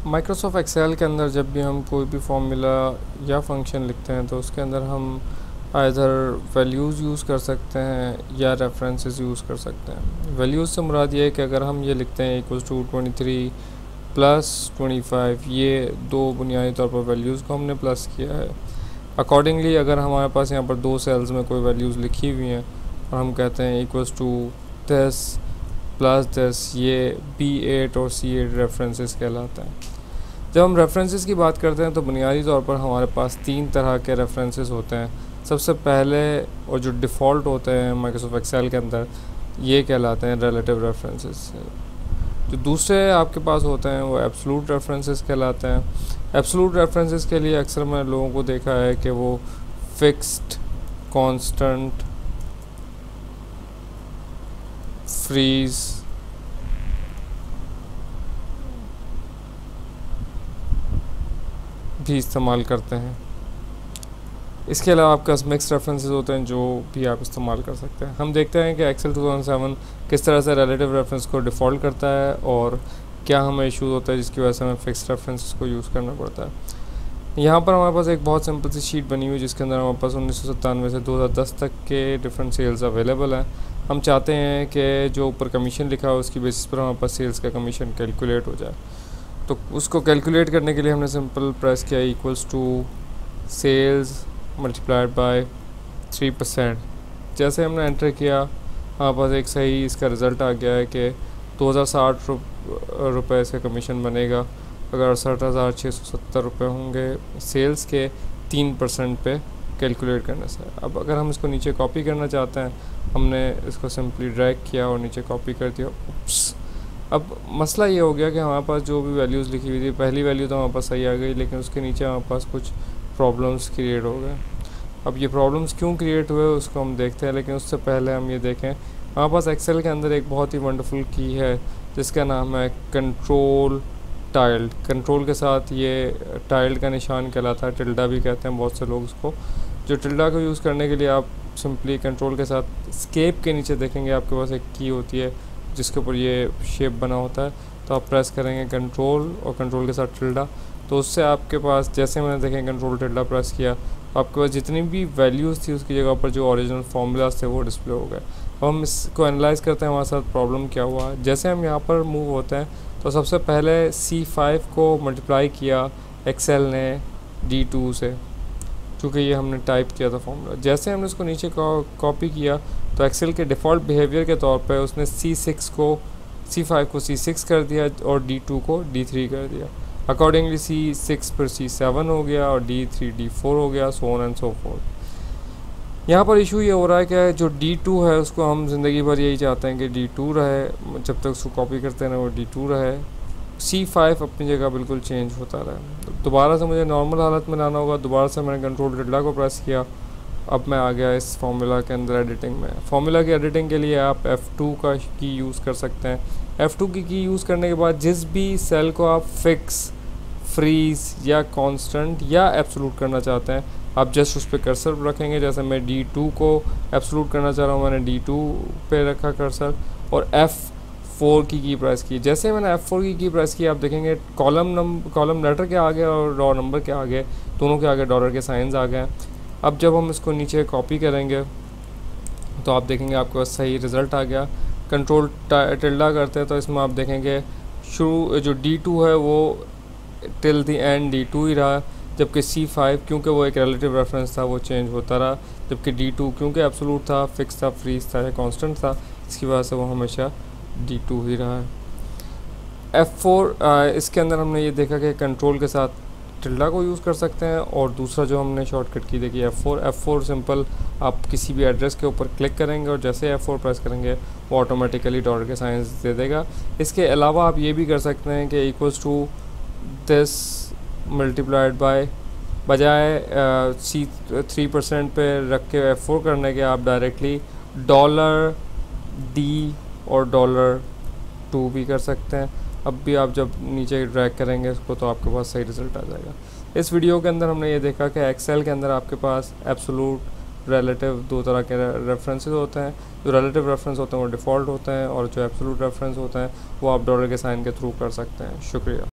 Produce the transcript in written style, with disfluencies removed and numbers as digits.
Microsoft Excel के अंदर जब भी हम कोई भी फार्मूला या फंक्शन लिखते हैं तो उसके अंदर हम आइदर वैल्यूज़ यूज़ कर सकते हैं या रेफरेंसेस यूज़ कर सकते हैं। वैल्यूज़ से मुराद ये है कि अगर हम ये लिखते हैं इक्वल्स टू 23 प्लस 25, ये दो बुनियादी तौर पर वैल्यूज़ को हमने प्लस किया है। अकॉर्डिंगली अगर हमारे पास यहाँ पर दो सेल्स में कोई वैल्यूज़ लिखी हुई हैं और हम कहते हैं equals to this plus this, ये B8 और C8 रेफरेंसेस कहलाता है। जब हम रेफरेंसेस की बात करते हैं तो बुनियादी तौर पर हमारे पास तीन तरह के रेफरेंसेस होते हैं। सबसे पहले और जो डिफ़ॉल्ट होते हैं माइक्रोसॉफ्ट एक्सेल के अंदर, ये कहलाते हैं रिलेटिव रेफरेंसेस। जो दूसरे आपके पास होते हैं वो एब्सोल्यूट रेफरेंसेस कहलाते हैं। एब्सोल्यूट रेफरेंसेस के लिए अक्सर मैंने लोगों को देखा है कि वो फिक्स्ड, कांस्टेंट, फ्रीज, भी इस्तेमाल करते हैं। इसके अलावा आपके पास मिक्स रेफरेंसेस होते हैं जो भी आप इस्तेमाल कर सकते हैं। हम देखते हैं कि एक्सेल 2007 किस तरह से रिलेटिव रेफरेंस को डिफ़ॉल्ट करता है और क्या हमें इशू होता है जिसकी वजह से हमें फिक्स रेफरेंसेस को यूज़ करना पड़ता है। यहाँ पर हमारे पास एक बहुत सिंपल सी शीट बनी हुई है जिसके अंदर हमारे पास 1997 से 2010 तक के डिफरेंट सेल्स अवेलेबल हैं। हम चाहते हैं कि जो ऊपर कमीशन लिखा हो उसकी बेसिस पर हमारे पास सेल्स का कमीशन कैलकुलेट हो जाए। तो उसको कैलकुलेट करने के लिए हमने सिंपल प्रेस किया equals to sales multiplied by 3%। जैसे हमने एंटर किया हमारे पास एक सही इसका रिज़ल्ट आ गया है कि 2060 रुपये से कमीशन बनेगा अगर 68,670 रुपये होंगे सेल्स के 3% पे कैलकुलेट करने से। अब अगर हम इसको नीचे कॉपी करना चाहते हैं, हमने इसको सिंपली ड्रैग किया और नीचे कॉपी कर दिया। अब मसला ये हो गया कि हमारे पास जो भी वैल्यूज़ लिखी हुई थी, पहली वैल्यू तो हमारे पास सही आ गई लेकिन उसके नीचे हमारे पास कुछ प्रॉब्लम्स क्रिएट हो गए। अब ये प्रॉब्लम्स क्यों क्रिएट हुए उसको हम देखते हैं, लेकिन उससे पहले हम ये देखें हमारे पास एक्सेल के अंदर एक बहुत ही वंडरफुल की है जिसका नाम है कंट्रोल टाइल्ड। कंट्रोल के साथ ये टाइल्ड का निशान कहलाता है, टिल्डा भी कहते हैं बहुत से लोग उसको। जो टिल्डा को यूज़ करने के लिए आप सिंपली कंट्रोल के साथ स्केप के नीचे देखेंगे आपके पास एक की होती है जिसके ऊपर ये शेप बना होता है, तो आप प्रेस करेंगे कंट्रोल और कंट्रोल के साथ टिल्डा, तो उससे आपके पास जैसे मैंने देखें कंट्रोल टिल्डा प्रेस किया तो आपके पास जितनी भी वैल्यूज़ थी उसकी जगह पर जो ओरिजिनल फार्मूलाज थे वो डिस्प्ले हो गए। अब हम इसको एनालाइज करते हैं हमारे साथ प्रॉब्लम क्या हुआ। जैसे हम यहाँ पर मूव होते हैं तो सबसे पहले C5 को मल्टीप्लाई किया एक्सेल ने D2 से, क्योंकि ये हमने टाइप किया था फार्मूला। जैसे हमने इसको नीचे कॉपी किया तो एक्सेल के डिफ़ॉल्ट बिहेवियर के तौर पे उसने C5 को C6 कर दिया और D2 को D3 कर दिया। अकॉर्डिंगली C6 पर C7 हो गया और D3 D4 हो गया, so on and so fourth. यहाँ पर इशू ये हो रहा है कि जो D2 है उसको हम ज़िंदगी भर यही चाहते हैं कि D2 रहे, जब तक उसको कॉपी करते हैं ना वो D2 रहे। C5 अपनी जगह बिल्कुल चेंज होता रहा। दोबारा से मुझे नॉर्मल हालत में लाना होगा। दोबारा से मैंने कंट्रोल टिल्डा को प्रेस किया। अब मैं आ गया इस फार्मूला के अंदर एडिटिंग में। फार्मूला की एडिटिंग के लिए आप F2 का की यूज़ कर सकते हैं। F2 की यूज़ करने के बाद जिस भी सेल को आप फिक्स, फ्रीज या कांस्टेंट या एब्सोल्यूट करना चाहते हैं आप जस्ट उस पर कर्सर रखेंगे। जैसे मैं D2 को एब्सोल्यूट करना चाह रहा हूँ, मैंने D2 पे रखा कर्सर और F4 की प्रेस की। जैसे मैंने F4 की प्रेस की आप देखेंगे कॉलम लेटर के आगे और रो नंबर के आगे, दोनों के आगे डॉलर के साइंस आ गए। अब जब हम इसको नीचे कॉपी करेंगे तो आप देखेंगे आपके पास सही रिज़ल्ट आ गया। कंट्रोल टिल्डा करते हैं तो इसमें आप देखेंगे शुरू जो D2 है वो टिल द एंड D2 ही रहा, जबकि C5 क्योंकि वो एक रिलेटिव रेफरेंस था वो चेंज होता रहा, जबकि D2 क्योंकि एब्सोल्यूट था, फिक्स था, फ्रीज था या कांस्टेंट था, इसकी वजह से वो हमेशा D2 ही रहा है। F4 इसके अंदर हमने ये देखा कि कंट्रोल के साथ टिल्डा को यूज़ कर सकते हैं और दूसरा जो हमने शॉर्टकट की देखी F4 सिंपल आप किसी भी एड्रेस के ऊपर क्लिक करेंगे और जैसे F4 प्रेस करेंगे वो ऑटोमेटिकली डॉलर के साइंस दे देगा। इसके अलावा आप ये भी कर सकते हैं कि equals to this multiplied by, बजाय C3% पे रख के F4 करने के आप डायरेक्टली $D और $2 भी कर सकते हैं। अब भी आप जब नीचे ड्रैग करेंगे इसको तो आपके पास सही रिज़ल्ट आ जाएगा। इस वीडियो के अंदर हमने ये देखा कि एक्सेल के अंदर आपके पास एब्सोल्यूट, रिलेटिव दो तरह के रेफरेंसेस होते हैं। जो रिलेटिव रेफरेंस होते हैं वो डिफ़ॉल्ट होते हैं और जो एब्सोल्यूट रेफरेंस होते हैं वो आप डॉलर के साइन के थ्रू कर सकते हैं। शुक्रिया।